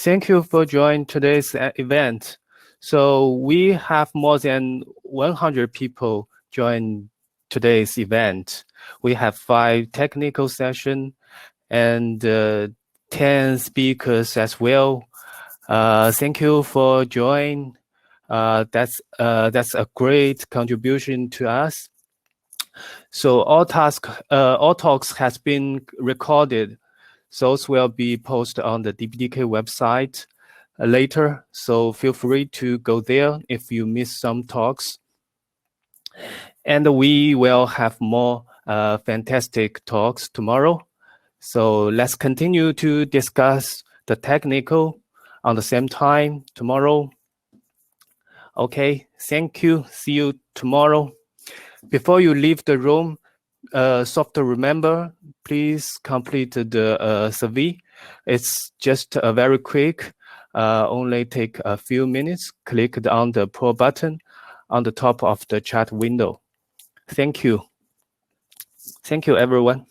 Thank you for joining today's event. So we have more than 100 people join today's event. We have 5 technical sessions and 10 speakers as well. Thank you for joining. That's a great contribution to us. So all talks has been recorded. Those will be posted on the DBDK website later. So feel free to go there if you miss some talks. And we will have more fantastic talks tomorrow. So let's continue to discuss the technical on the same time tomorrow. Okay, thank you. See you tomorrow. Before you leave the room, software remember, please complete the survey. It's just very quick, only take a few minutes. Click on the Pro button on the top of the chat window. Thank you. Thank you, everyone.